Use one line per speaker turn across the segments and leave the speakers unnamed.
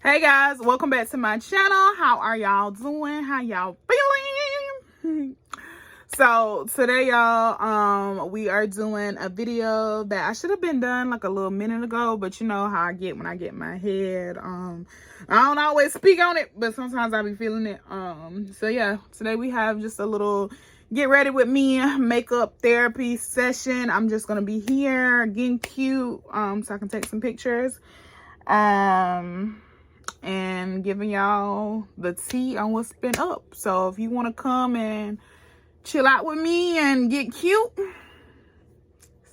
Hey guys, welcome back to my channel. How are y'all doing? How y'all feeling? So today y'all, we are doing a video that I should have been done like a little minute ago, but you know how I get when I get in my head. I don't always speak on it, but sometimes I be feeling it. So yeah, today we have just a little get ready with me makeup therapy session. I'm just gonna be here getting cute so I can take some pictures. And giving y'all the tea on what's been up. So if you want to come and chill out with me and get cute,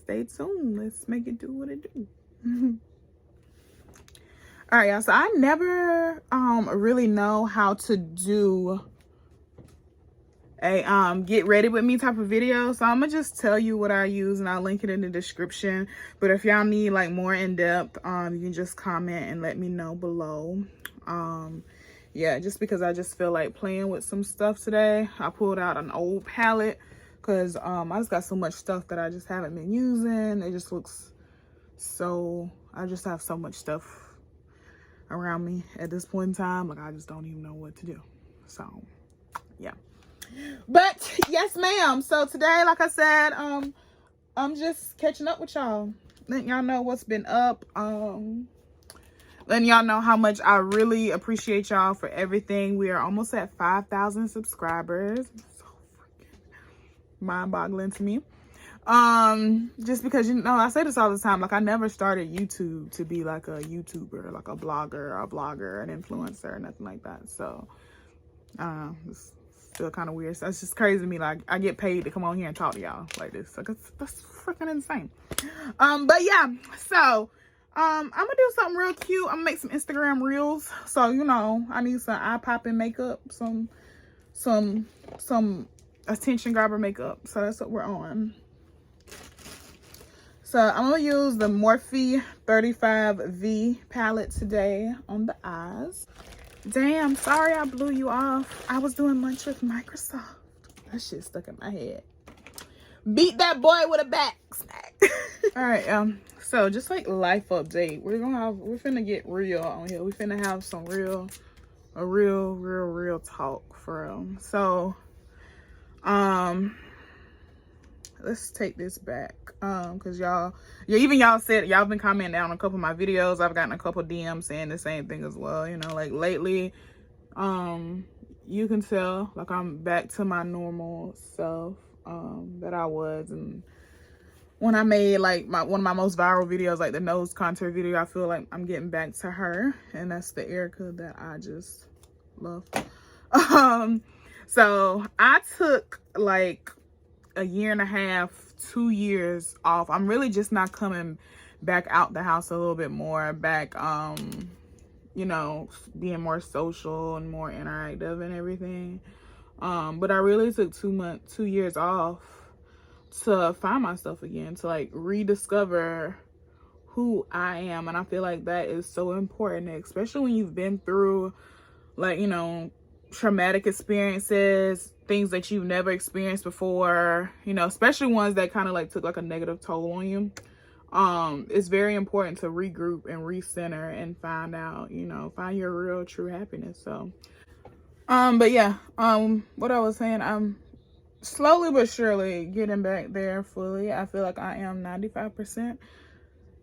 stay tuned. Let's make it do what it do. All right, y'all. So I never really know how to do a get ready with me type of video, so I'm gonna just tell you what I use and I'll link it in the description. But if y'all need like more in-depth, you can just comment and let me know below. Yeah, just because I just feel like playing with some stuff today. I pulled out an old palette because I just got so much stuff that I just haven't been using. It just looks so, I just have so much stuff around me at this point in time, like I just don't even know what to do. So yeah, but yes ma'am. So today, like I said, I'm just catching up with y'all, letting y'all know what's been up, letting y'all know how much I really appreciate y'all for everything. We are almost at 5,000 subscribers. So freaking mind-boggling to me. Just because, you know, I say this all the time, like I never started YouTube to be like a YouTuber, like a blogger, an influencer, or nothing like that. So it's still kind of weird. So it's just crazy to me, like I get paid to come on here and talk to y'all like this. Like that's freaking insane. But yeah, so I'm gonna do something real cute. I'm gonna make some Instagram reels. So you know, I need some eye-popping makeup, some attention grabber makeup. So that's what we're on. So I'm gonna use the Morphe 35V palette today on the eyes. Damn, sorry I blew you off. I was doing lunch with Microsoft. That shit stuck in my head. Beat that boy with a back snack. All right, so just like life update, we're finna get real on here. We finna have some real talk for real. So let's take this back, because y'all said y'all been commenting down on a couple of my videos. I've gotten a couple DMs saying the same thing as well. You know, like lately, you can tell like I'm back to my normal self that I was. And when I made like one of my most viral videos, like the nose contour video, I feel like I'm getting back to her, and that's the Erica that I just love. So I took like a year and a half, 2 years off. I'm really just not coming back out the house a little bit more, back you know, being more social and more interactive and everything. But I really took 2 years off to find myself again, to like rediscover who I am. And I feel like that is so important, especially when you've been through, like, you know, traumatic experiences, things that you've never experienced before, you know, especially ones that kind of like took like a negative toll on you. It's very important to regroup and recenter and find out, you know, find your real true happiness. So but yeah, what I was saying, I'm slowly but surely getting back there fully. I feel like I am 95%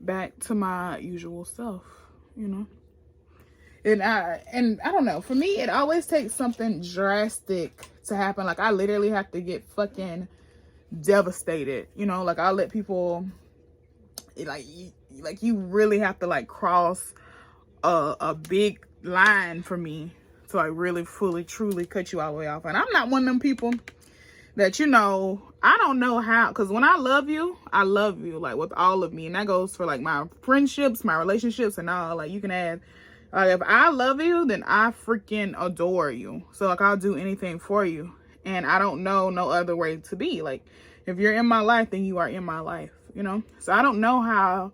back to my usual self, you know. And I don't know, for me it always takes something drastic to happen. Like I literally have to get fucking devastated, you know. Like I'll let people, like you really have to like cross a big line for me to like really fully truly cut you all the way off. And I'm not one of them people that, you know, I don't know how, because when I love you like with all of me, and that goes for like my friendships, my relationships, and all. Like you can add, if I love you, then I freaking adore you. So like I'll do anything for you, and I don't know no other way to be. Like if you're in my life, then you are in my life, you know. So I don't know how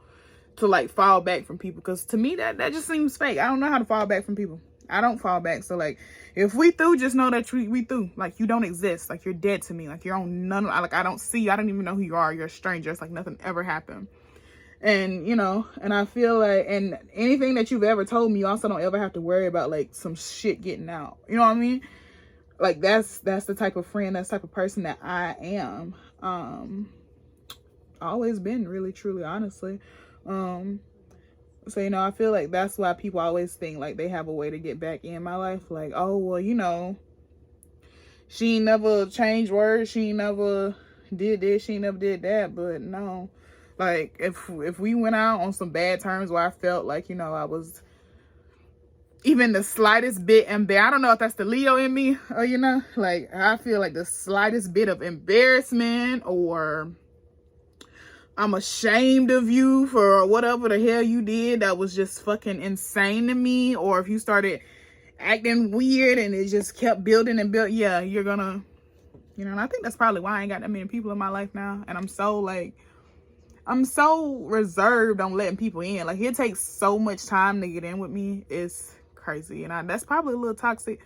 to like fall back from people, because to me that just seems fake. I don't know how to fall back from people. I don't fall back. So like if we through, just know that we through. Like you don't exist. Like you're dead to me. Like you're on none. Like I don't see you. I don't even know who you are. You're a stranger. It's like nothing ever happened. And, you know, and I feel like, and anything that you've ever told me, you also don't ever have to worry about like some shit getting out. You know what I mean? Like that's the type of friend, that's the type of person that I am. Always been, really, truly, honestly. So, you know, I feel like that's why people always think like they have a way to get back in my life. Like, oh, well, you know, she never changed words. She never did this. She never did that. But no, like if we went out on some bad terms where I felt like, you know, I was even the slightest bit embarrassed. I don't know if that's the Leo in me or, you know, like I feel like the slightest bit of embarrassment or I'm ashamed of you for whatever the hell you did that was just fucking insane to me, or if you started acting weird and it just kept building and building, yeah, you're gonna, you know. And I think that's probably why I ain't got that many people in my life now, and I'm so reserved on letting people in. Like, it takes so much time to get in with me. It's crazy, and that's probably a little toxic.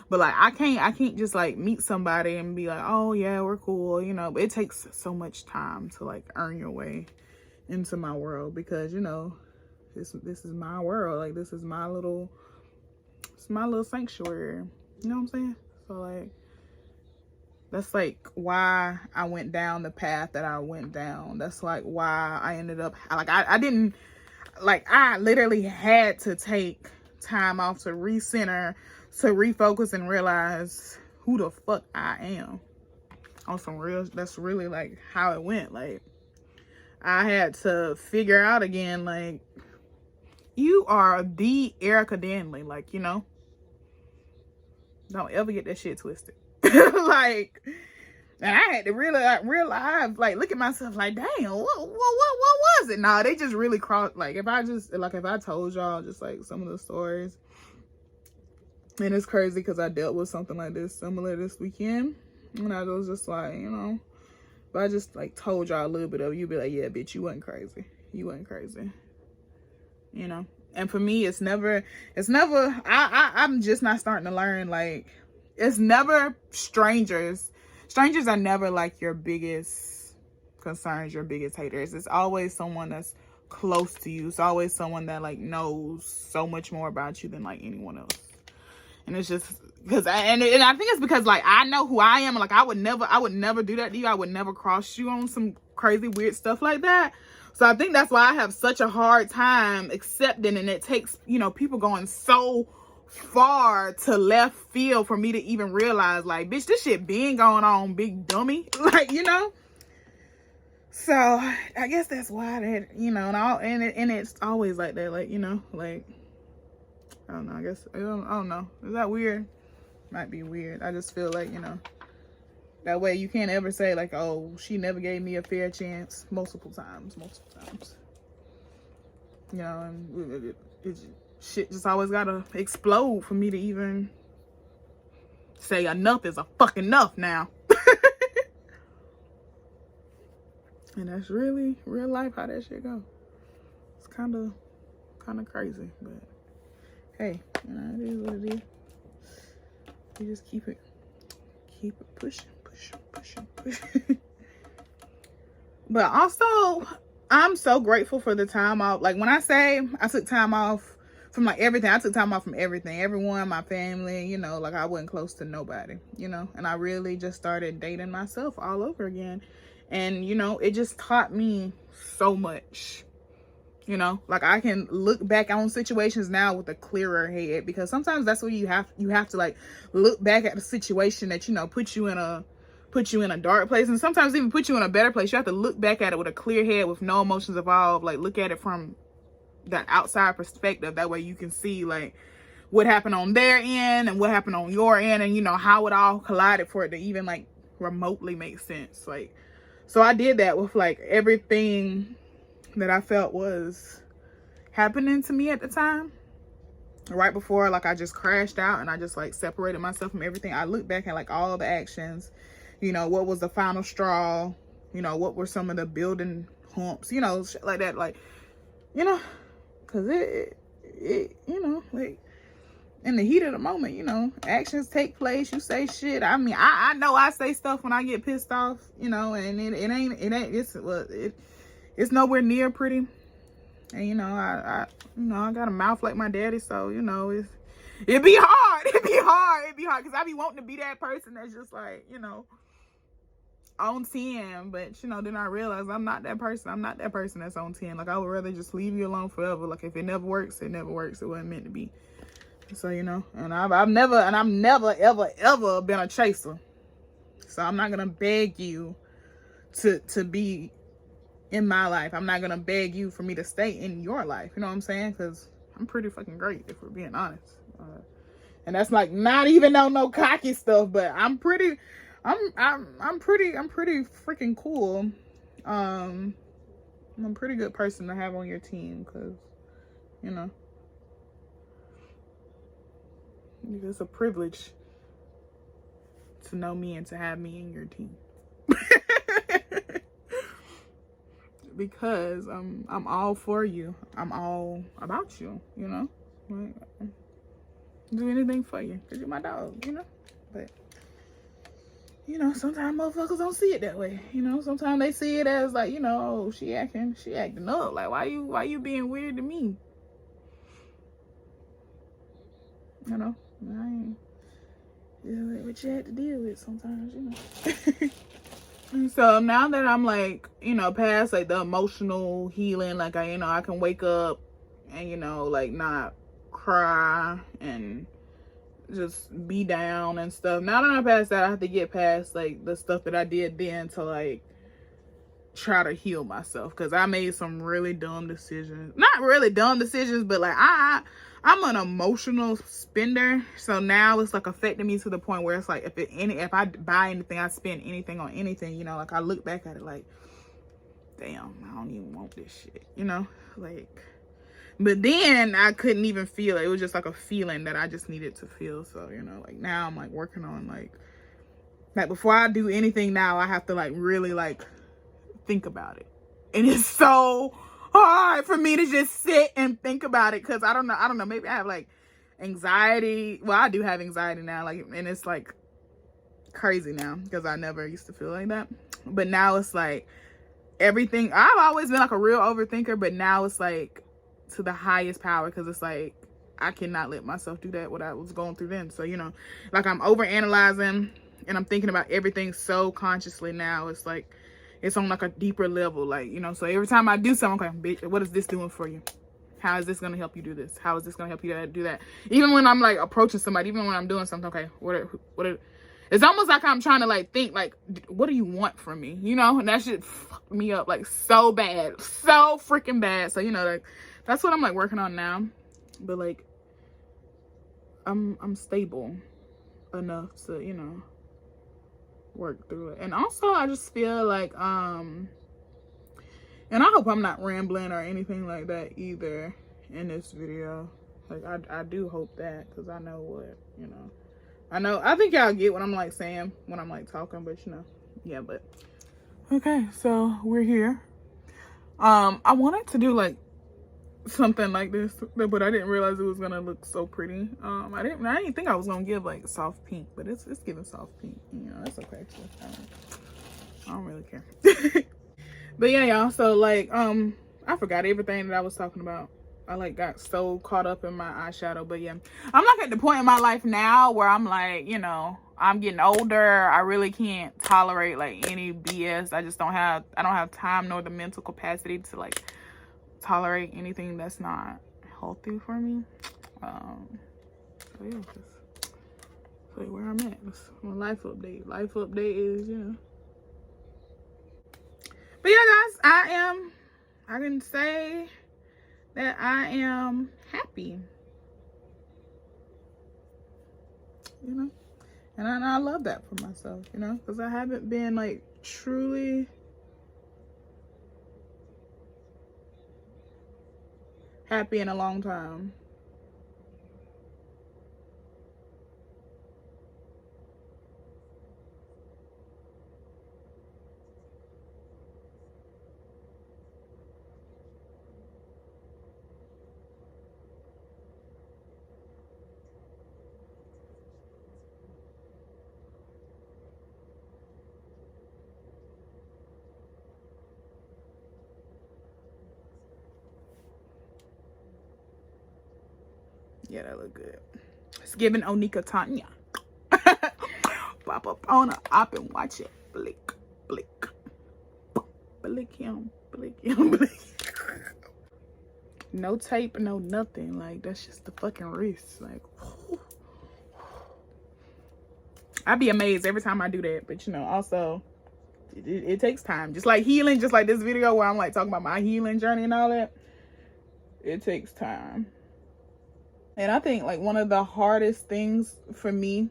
But like, I can't just like meet somebody and be like, oh yeah, we're cool, you know. But it takes so much time to like earn your way into my world, because, you know, this is my world. Like, this is my little, it's my little sanctuary. You know what I'm saying? So like, that's like why I went down the path that I went down. That's like why I ended up like I didn't, like, I literally had to take time off to recenter, to refocus and realize who the fuck I am on some real. That's really like how it went. Like, I had to figure out again, like, you are the Erica Danley, like, you know, don't ever get that shit twisted. Like, and I had to really like realize, like, look at myself like, damn, what was it? Nah, they just really crossed. Like, if I told y'all just like some of the stories. And it's crazy because I dealt with something like this similar this weekend. And I was just like, you know, if I just like told y'all a little bit of it, you'd be like, yeah, bitch, you wasn't crazy. You wasn't crazy. You know? And for me, it's never, I'm just not starting to learn, like, it's never strangers. Strangers are never like your biggest concerns, your biggest haters. It's always someone that's close to you. It's always someone that like knows so much more about you than like anyone else. And it's just because and I think it's because like I know who I am, and like I would never do that to you. I would never cross you on some crazy weird stuff like that. So I think that's why I have such a hard time accepting, and it takes, you know, people going so far to left field for me to even realize, like, bitch, this shit been going on, big dummy. Like, you know. So I guess that's why that, you know, and it's always like that, like, you know, like, I don't know, I guess, I don't know. Is that weird? Might be weird. I just feel like, you know, that way you can't ever say like, oh, she never gave me a fair chance. Multiple times. You know, and shit just always gotta explode for me to even say enough is a fucking enough now. And that's really real life how that shit go. It's kind of crazy, but hey, you know, it is what it is. You just keep it pushing. But also, I'm so grateful for the time off. Like, when I say I took time off from like everything, I took time off from everything. Everyone, my family, you know, like I wasn't close to nobody, you know. And I really just started dating myself all over again. And, you know, it just taught me so much. You know, like I can look back on situations now with a clearer head, because sometimes that's what you have to like look back at the situation that, you know, put you in a dark place, and sometimes even put you in a better place. You have to look back at it with a clear head, with no emotions involved. Like, look at it from that outside perspective. That way you can see like what happened on their end and what happened on your end, and, you know, how it all collided for it to even like remotely make sense. Like, so I did that with like everything that I felt was happening to me at the time. Right before like I just crashed out and I just like separated myself from everything, I looked back at like all the actions, you know, what was the final straw, you know, what were some of the building humps, you know, shit like that, like, you know, because it you know, like in the heat of the moment, you know, actions take place, you say shit. I mean, I know I say stuff when I get pissed off, you know, and it's nowhere near pretty. And I got a mouth like my daddy, so it'd be hard. It'd be hard because I be wanting to be that person that's just like, on 10, but then I realize I'm not that person. I'm not that person that's on 10. Like, I would rather just leave you alone forever. Like, if it never works, it never works. It wasn't meant to be. So, and I've never ever been a chaser. So I'm not gonna beg you to be in my life. I'm not gonna beg you for me to stay in your life. You know what I'm saying? Because I'm pretty fucking great, if we're being honest. And that's like not even on no cocky stuff, but I'm pretty freaking cool. I'm a pretty good person to have on your team, because it's a privilege to know me and to have me in your team. Because I'm all for you. I'm all about you, Like, do anything for you, because you're my dog, But sometimes motherfuckers don't see it that way. Sometimes they see it as like, oh, she acting up. Like, why you being weird to me? I ain't what you had to deal with sometimes, So now that I'm like, past like the emotional healing, like I can wake up and like not cry and just be down and stuff. Now that I'm past that, I have to get past like the stuff that I did then to like try to heal myself, because I made some really dumb decisions. Not really dumb decisions, but like I'm an emotional spender. So now it's like affecting me to the point where it's like if I buy anything, I spend anything on anything, like I look back at it like, damn, I don't even want this shit, like. But then I couldn't even feel it. It was just like a feeling that I just needed to feel. So, like now I'm like working on like before I do anything now, I have to like really like think about it. And it's so hard for me to just sit and think about it, because I don't know, maybe I have like anxiety. Well, I do have anxiety now, like, and it's like crazy now because I never used to feel like that. But now it's like everything. I've always been like a real overthinker, but now it's like to the highest power, because it's like I cannot let myself do that, what I was going through then. So like I'm over analyzing and I'm thinking about everything so consciously now. It's like it's on like a deeper level, like so every time I do something, okay, bitch, what is this doing for you? How is this gonna help you do this? How is this gonna help you do that? Even when I'm like approaching somebody, even when I'm doing something, okay, it's almost like I'm trying to like think like, what do you want from me? And that shit fucked me up like so bad, so freaking bad. So like that's what I'm like working on now. But like I'm stable enough to work through it. And also I just feel like and I hope I'm not rambling or anything like that either in this video. Like I do hope that, because I know what I think y'all get what I'm like saying when I'm like talking, but yeah. But okay, so we're here. I wanted to do like something like this, but I didn't realize it was gonna look so pretty. I didn't think I was gonna give like soft pink, but it's giving soft pink. That's okay. I don't really care. But yeah, y'all. So like, I forgot everything that I was talking about. I like got so caught up in my eyeshadow. But yeah, I'm like at the point in my life now where I'm like, I'm getting older. I really can't tolerate like any BS. I don't have time nor the mental capacity to like tolerate anything that's not healthy for me. So yeah, just say where I'm at. That's my life update. Life update is But yeah, guys, I can say that I am happy, and I love that for myself, because I haven't been like truly happy in a long time. Yeah, that look good. It's giving Onika Tanya. Pop up on a op and watch it. Blick, blick. Blick him, blick him, blick. No tape, no nothing. Like, that's just the fucking wrist. Like, I'd be amazed every time I do that. But, you know, also, it takes time. Just like healing, just like this video where I'm, like, talking about my healing journey and all that. It takes time. And I think, like, one of the hardest things for me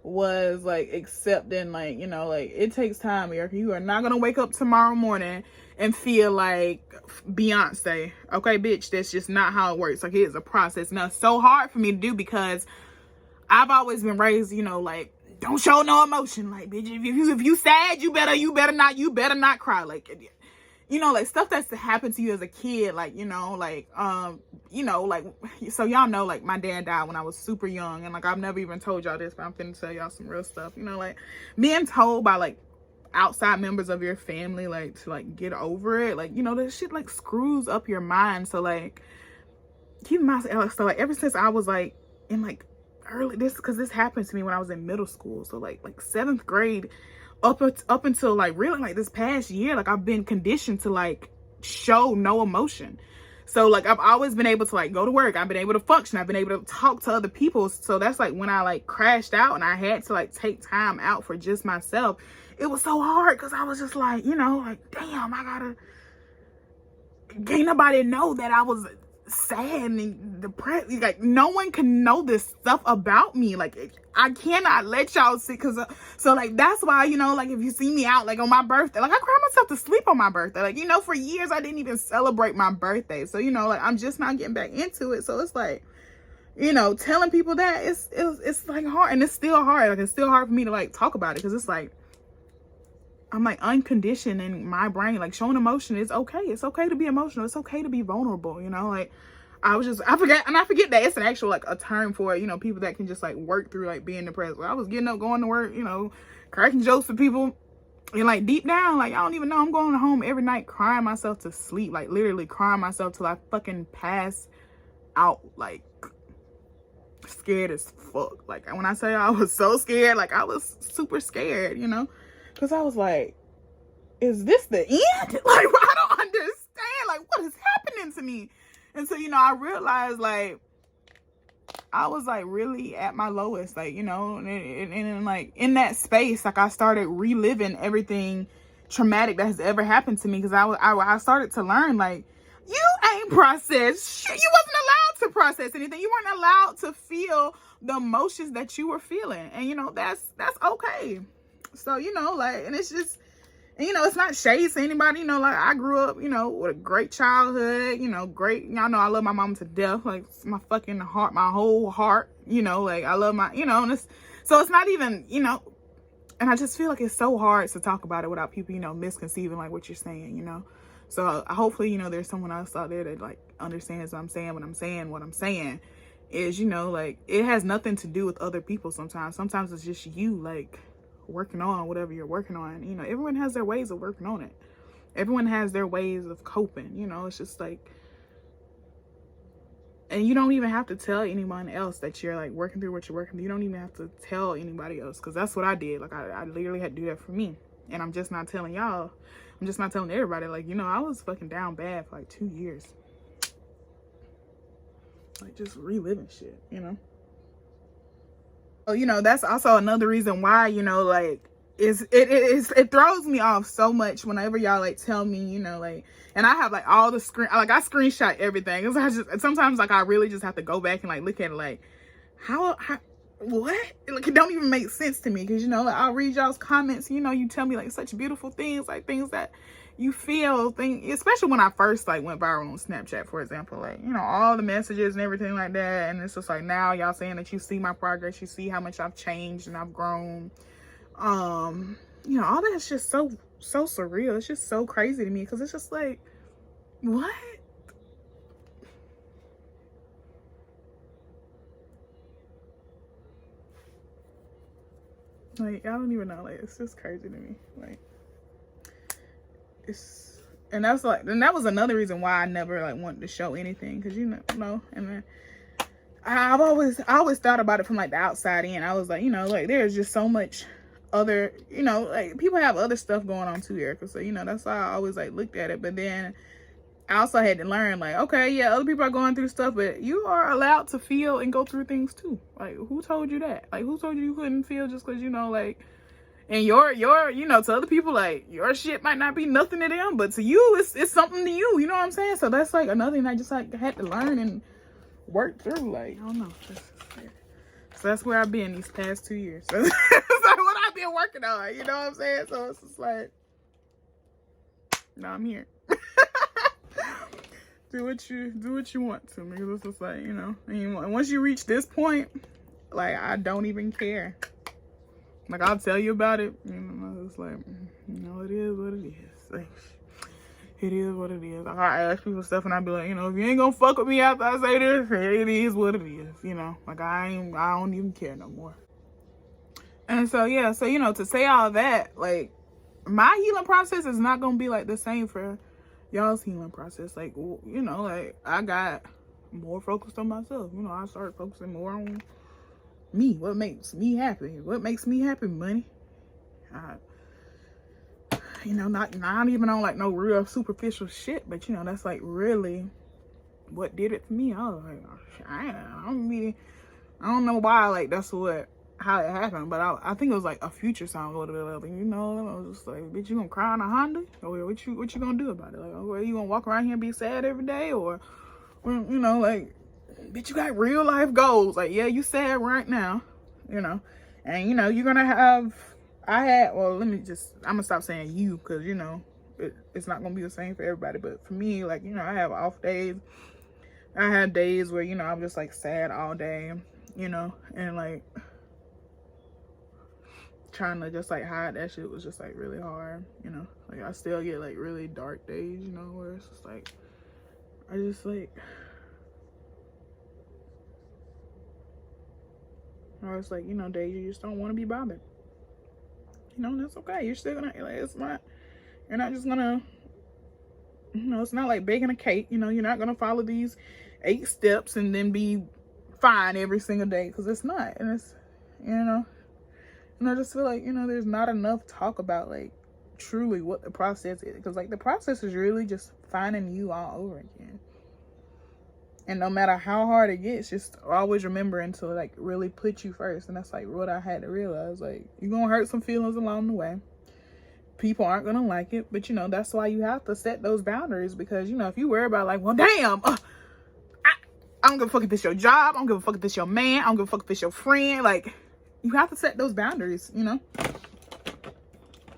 was, like, accepting, like, you know, like, it takes time, Erica. You are not going to wake up tomorrow morning and feel like Beyonce. Okay, bitch, that's just not how it works. Like, it is a process. Now, it's so hard for me to do because I've always been raised, you know, like, don't show no emotion. Like, bitch, if you sad, you better not cry. Like, you know, like, stuff that's happened to you as a kid, like, you know, like, so y'all know, like, my dad died when I was super young, and, like, I've never even told y'all this, but I'm finna tell y'all some real stuff, you know, like, being told by, like, outside members of your family, like, to, like, get over it, like, you know, that shit, like, screws up your mind. So, like, keep in mind, so, like, ever since I was, like, in, like, because this happened to me when I was in middle school, so, like 7th grade, up until, like, really, like, this past year, like, I've been conditioned to, like, show no emotion. So, like, I've always been able to, like, go to work. I've been able to function. I've been able to talk to other people. So that's, like, when I, like, crashed out and I had to, like, take time out for just myself. It was so hard because I was just, like, you know, like, damn, can't nobody know that I was sad and depressed. Like, no one can know this stuff about me. Like, I cannot let y'all see, because so, like, that's why, you know, like, if you see me out, like, on my birthday, like, I cry myself to sleep on my birthday. Like, you know, for years I didn't even celebrate my birthday. So, you know, like, I'm just not getting back into it. So it's like, you know, telling people that it's like hard, and it's still hard. Like, it's still hard for me to, like, talk about it, because it's like, I'm, like, unconditioned in my brain. Like, showing emotion is okay. It's okay to be emotional. It's okay to be vulnerable, you know? Like, I forget that it's an actual, like, a term for it, you know, people that can just, like, work through, like, being depressed. Like, I was getting up, going to work, you know, cracking jokes with people, and, like, deep down, like, I don't even know, I'm going home every night crying myself to sleep, like, literally crying myself till I fucking pass out, like, scared as fuck. Like, when I say I was so scared, like, I was super scared, you know? Because I was like, is this the end? Like, I don't understand. Like, what is happening to me? And so, you know, I realized, like, I was, like, really at my lowest, like, you know, and like, in that space, like, I started reliving everything traumatic that has ever happened to me. Because I started to learn, like, you ain't processed shit. You wasn't allowed to process anything. You weren't allowed to feel the emotions that you were feeling. And, you know, that's okay. So, you know, like, and it's just, and, you know, it's not shade to anybody, you know, like, I grew up, you know, with a great childhood, you know, great, y'all know I love my mom to death, like, it's my fucking heart, my whole heart, you know, like, I love my, you know, and so it's not even, you know, and I just feel like it's so hard to talk about it without people, you know, misconceiving, like, what you're saying, you know. So hopefully, you know, there's someone else out there that, like, understands what I'm saying. What I'm saying is, you know, like, it has nothing to do with other people sometimes it's just you, like, working on whatever you're working on. You know, everyone has their ways of working on it. Everyone has their ways of coping, you know. It's just like, and you don't even have to tell anyone else that you're, like, working through what you're working through. You don't even have to tell anybody else, because that's what I did. Like, I literally had to do that for me. And I'm just not telling y'all. I'm just not telling everybody. Like, you know, I was fucking down bad for, like, 2 years. Like, just reliving shit, you know. So, you know, that's also another reason why, you know, like, it throws me off so much whenever y'all, like, tell me, you know, like, and I have, like, all the I screenshot everything, because I just sometimes, like, I really just have to go back and, like, look at it, like, how what, like, it don't even make sense to me, because, you know, like, I'll read y'all's comments, you know, you tell me, like, such beautiful things, like, things that you feel, especially when I first, like, went viral on Snapchat, for example, like, you know, all the messages and everything like that. And it's just like, now y'all saying that you see my progress, you see how much I've changed and I've grown. You know, all that's just so surreal. It's just so crazy to me, because it's just like, what? Like, I don't even know, like, it's just crazy to me. Like, and that's like, and that was another reason why I never, like, wanted to show anything, because, you know, and then I always thought about it from like the outside in. I was like, you know, like there's just so much other, you know, like people have other stuff going on too, Erica. So, you know, that's why I always like looked at it. But then I also had to learn, like, okay, yeah, other people are going through stuff, but you are allowed to feel and go through things too. Like, who told you that? Like, who told you couldn't feel just because, you know, like, and your, you know, to other people, like, your shit might not be nothing to them, but to you, it's something to you. You know what I'm saying? So that's like another thing I just like had to learn and work through. Like, I don't know. So that's where I've been these past 2 years. So that's like what I've been working on. You know what I'm saying? So it's just like, now I'm here. do what you want to, nigga. It's just like, you know, and once you reach this point, like, I don't even care. Like, I'll tell you about it, you know, it's like, you know, it is what it is. Like, it is what it is. I ask people stuff and I be like, you know, if you ain't gonna fuck with me after I say this, it is what it is, you know. Like, I don't even care no more. And so, yeah, so, you know, to say all that, like, my healing process is not gonna be like the same for y'all's healing process. Like, you know, like, I got more focused on myself. You know, I started focusing more on me. What makes me happy? What makes me happy? Money. You know, not even on like no real superficial shit, but you know, that's like really what did it for me. I was like, I don't know why, like, that's how it happened, but I think it was like a Future song or whatever, you know. I was just like, bitch, you gonna cry in a Honda? Or what you gonna do about it? Like, or you gonna walk around here and be sad every day? Or, you know, like, bitch, you got real life goals. Like, yeah, you sad right now, you know, and you know, you're gonna have, well, I'm gonna stop saying you, because, you know, it's not gonna be the same for everybody, but for me, like, you know, I have off days. I have days where, you know, I'm just like sad all day, you know, and like trying to just like hide that shit was just like really hard, you know. Like, I still get like really dark days, you know, where it's just like, I just like, or it's like, you know, days you just don't want to be bothered. You know, that's okay. You're still gonna, like, you're not just gonna, you know, it's not like baking a cake. You know, you're not gonna follow these 8 steps and then be fine every single day, because it's not. And it's, you know, and I just feel like, you know, there's not enough talk about like truly what the process is, because like the process is really just finding you all over again. And no matter how hard it gets, just always remembering to like really put you first. And that's like what I had to realize. Like, you're gonna hurt some feelings along the way. People aren't gonna like it, but you know, that's why you have to set those boundaries, because, you know, if you worry about like, well, damn, I don't give a fuck if it's your job, I don't give a fuck if it's your man, I don't give a fuck if it's your friend. Like, you have to set those boundaries, you know.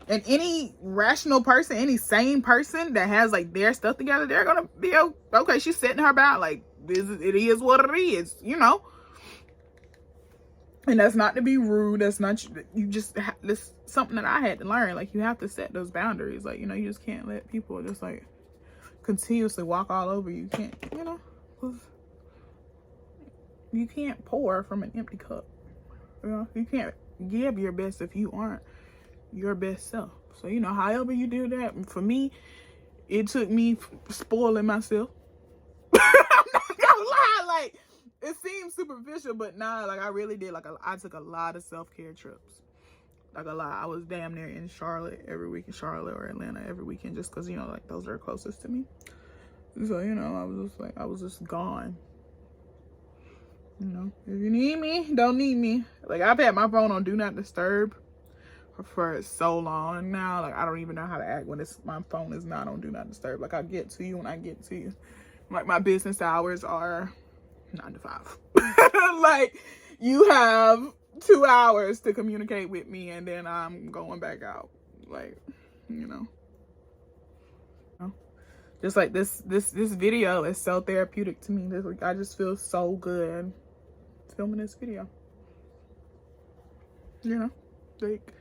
And any rational person, any sane person that has like their stuff together, they're gonna be okay. She's setting her bound. Like, it is what it is, you know. And that's not to be rude. That's not, you just, this something that I had to learn. Like, you have to set those boundaries. Like, you know, you just can't let people just like continuously walk all over you. You can't, you know, you can't pour from an empty cup. You know, you can't give your best if you aren't your best self. So, you know, however you do that, for me, it took me spoiling myself. I'm not gonna lie, like, it seems superficial, but nah, like, I really did. Like, I took a lot of self-care trips. Like, a lot. I was damn near in Charlotte every week, in Charlotte or Atlanta every weekend, just because, you know, like, those are closest to me. So, you know, I was just gone. You know, if you need me, don't need me. Like, I've had my phone on Do Not Disturb for so long now. Like, I don't even know how to act when my phone is not on Do Not Disturb. Like, I get to you when I get to you. Like, my business hours are 9 to 5. Like, you have 2 hours to communicate with me, and then I'm going back out. Like, you know. Just like this video is so therapeutic to me. I just feel so good filming this video. You know, like,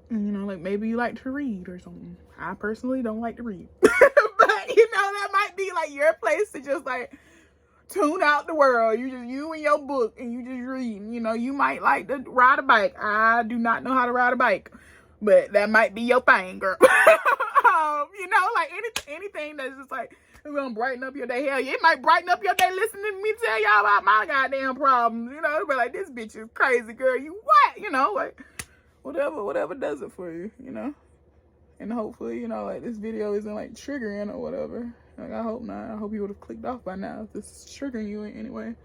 you know, like, maybe you like to read or something. I personally don't like to read. But, you know, that might be like your place to just like tune out the world. You and your book, and you just read. You know, you might like to ride a bike. I do not know how to ride a bike, but that might be your thing, girl. You know, like anything that's just like It's gonna brighten up your day. Hell yeah, it might brighten up your day listening to me tell y'all about my goddamn problems. You know, but like, this bitch is crazy, girl. You what? You know, like, whatever does it for you, you know? And hopefully, you know, like, this video isn't like triggering or whatever. Like, I hope not. I hope you would have clicked off by now if this is triggering you in any way.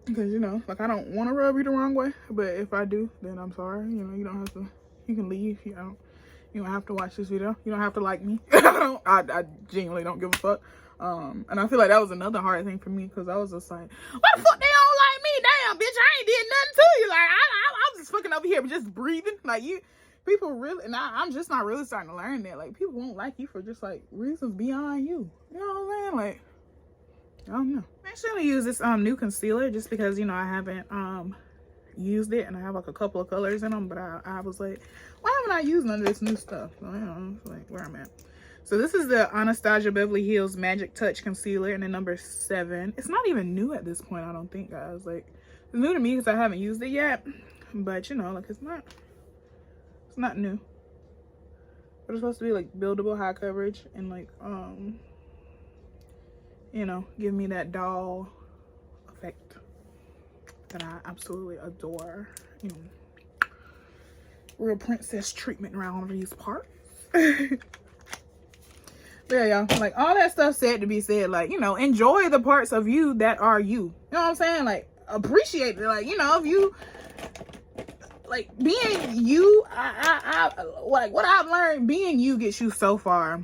Because, you know, like, I don't want to rub you the wrong way, but if I do, then I'm sorry. You know, you don't have to, you can leave. You don't have to watch this video. You don't have to like me. I genuinely don't give a fuck. And I feel like that was another hard thing for me, because I was just like, what the fuck they don't like me? Damn, bitch, I ain't did nothing to you. Like, I'm just fucking over here just breathing. Like, people really, and I'm just not really starting to learn that. Like, people won't like you for just, like, reasons beyond you. You know what I'm saying? Like, I don't know. I'm actually gonna use this new concealer just because, you know, I haven't used it, and I have like a couple of colors in them, but I was like, why haven't I used none of this new stuff? So, you know, it's like where I'm at. So this is the Anastasia Beverly Hills Magic Touch Concealer in the number 7. It's not even new at this point, I don't think, guys. Like, it's new to me because I haven't used it yet, but you know, like, it's not new. But it's supposed to be like buildable, high coverage, and like you know, give me that doll effect that I absolutely adore. You know, real princess treatment around these parts. There, y'all. Like, all that stuff said to be said, like, you know, enjoy the parts of you that are you. You know what I'm saying? Like, appreciate it. Like, you know, if you, like, being you, I like, what I've learned, being you gets you so far.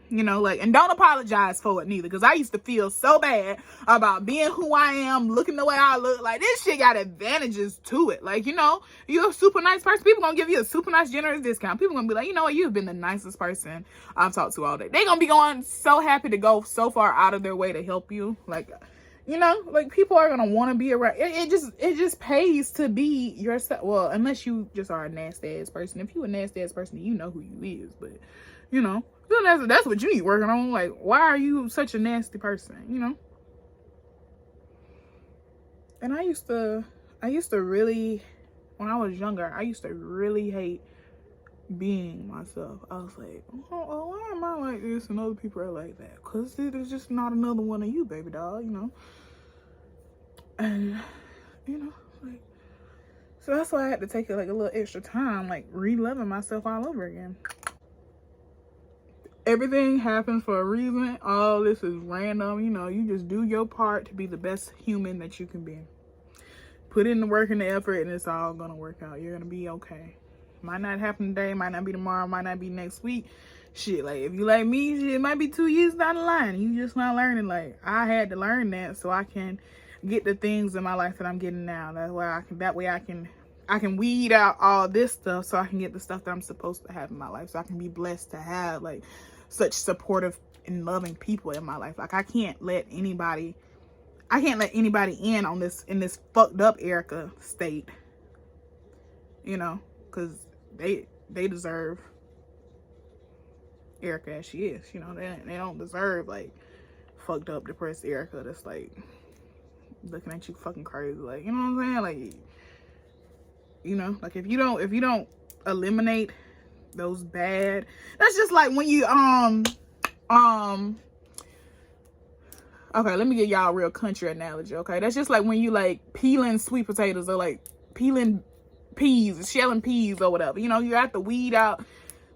You know, like, and don't apologize for it neither, because I used to feel so bad about being who I am, looking the way I look. Like, this shit got advantages to it. Like, you know, you're a super nice person. People gonna give you a super nice, generous discount. People gonna be like, you know what, you've been the nicest person I've talked to all day. They gonna be going so happy to go so far out of their way to help you. Like, you know, like, people are gonna want to be around. It just pays to be yourself. Well, unless you just are a nasty ass person. If you a nasty ass person, you know who you is. But, you know, that's what you need working on. Like, why are you such a nasty person? You know. And I used to really, when I was younger, I used to really hate being myself. I was like, oh, why am I like this and other people are like that? Because there's just not another one of you, baby doll, you know. And, you know, like, so that's why I had to take it like a little extra time, like, re-loving myself all over again. Everything happens for a reason. All this is random. You know, you just do your part to be the best human that you can be. Put in the work and the effort, and it's all gonna work out. You're gonna be okay. Might not happen today, might not be tomorrow, might not be next week. Shit, like, if you like me, shit, it might be 2 years down the line. You just not learning. Like, I had to learn that so I can get the things in my life that I'm getting now. That's why I can weed out all this stuff so I can get the stuff that I'm supposed to have in my life. So I can be blessed to have, like, such supportive and loving people in my life. Like, I can't let anybody in on this, in this fucked up Erica state, you know, because they deserve Erica as she is. You know, they don't deserve, like, fucked up, depressed Erica that's, like, looking at you fucking crazy. Like, you know what I'm saying? Like, you know, like, if you don't eliminate those bad, that's just like when you okay, let me give y'all a real country analogy. Okay, that's just like when you, like, peeling sweet potatoes, or like peeling peas, shelling peas or whatever. You know, you have to weed out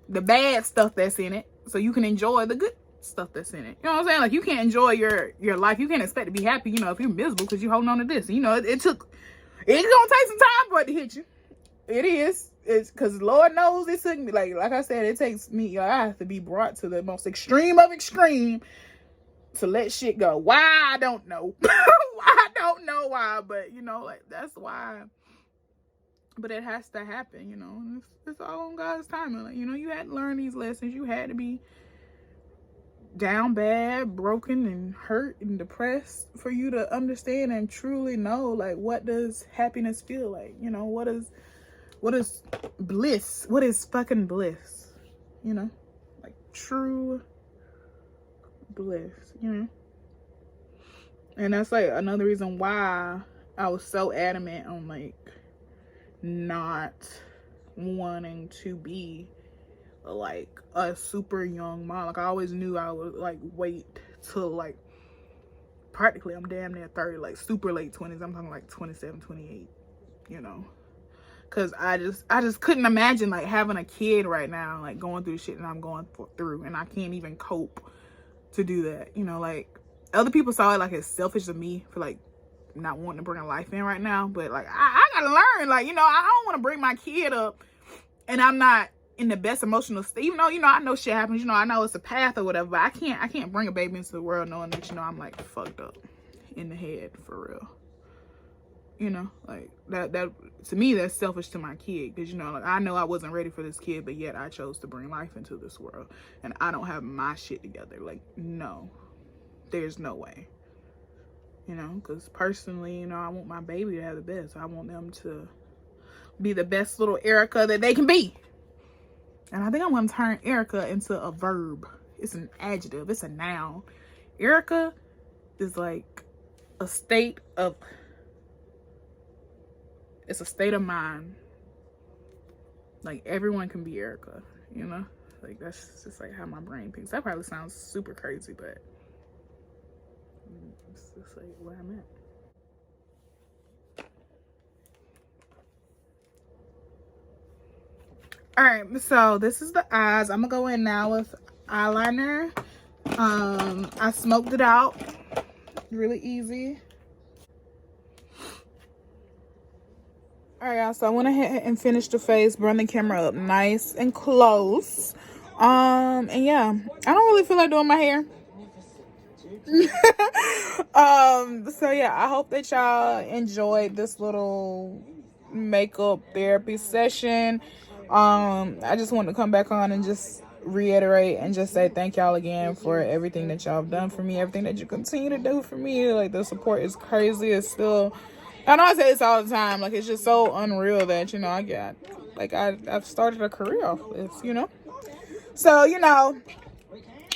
the bad stuff that's in it so you can enjoy the good stuff that's in it. You know what I'm saying? Like, you can't enjoy your life. You can't expect to be happy, you know, if you're miserable because you're holding on to this. You know, it's gonna take some time for it to hit you. It is. It's because Lord knows it took me, like I said, it takes me, I have to be brought to the most extreme of extreme to let shit go. Why? I don't know. I don't know why, but, you know, like, that's why. But it has to happen, you know. It's all on God's timing. Like, you know, you had to learn these lessons. You had to be down bad, broken, and hurt and depressed for you to understand and truly know, like, what does happiness feel like? You know, what is bliss? What is fucking bliss? You know, like, true bliss, you know. And that's, like, another reason why I was so adamant on, like, not wanting to be like a super young mom. Like I always knew I would like wait till like practically I'm damn near 30, like super late 20s. I'm talking like 27, 28, you know. Cause I just couldn't imagine like having a kid right now, like going through the shit that I'm going through, and I can't even cope to do that. You know, like other people saw it like it's selfish of me for like not wanting to bring a life in right now, but like I gotta learn, like, you know, I don't want to bring my kid up and I'm not in the best emotional state, even though, you know, I know shit happens, you know, I know it's a path or whatever, but I can't bring a baby into the world knowing that, you know, I'm like fucked up in the head for real. You know, like that to me, that's selfish to my kid, because, you know, like I know I wasn't ready for this kid, but yet I chose to bring life into this world and I don't have my shit together. Like, no, there's no way, you know, because personally, you know, I want my baby to have the best. I want them to be the best little Erica that they can be. And I think I'm going to turn Erica into a verb. It's an adjective. It's a noun. Erica is like a state of, it's a state of mind. Like everyone can be Erica, you know? Like that's just like how my brain thinks. That probably sounds super crazy, but it's just like where I'm at. All right, so this is the eyes. I'm gonna go in now with eyeliner. I smoked it out really easy. All right, y'all, so I went ahead and finished the face, brought the camera up nice and close. And yeah, I don't really feel like doing my hair. So yeah, I hope that y'all enjoyed this little makeup therapy session. I just want to come back on and just reiterate and just say thank y'all again for everything that y'all have done for me, everything that you continue to do for me. Like the support is crazy. It's still, I know I say this all the time, like it's just so unreal that, you know, I got, like I've started a career off this, you know. So, you know,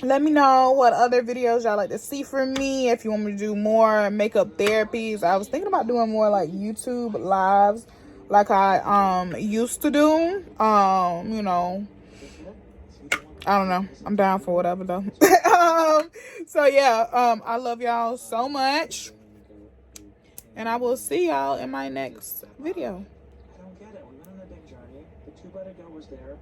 let me know what other videos y'all like to see from me. If you want me to do more makeup therapies, I was thinking about doing more like YouTube lives like I used to do. You know, I don't know, I'm down for whatever though. So yeah, I love y'all so much, and I will see y'all in my next video. I don't get it. We went on a big journey. The 2 by to go was there.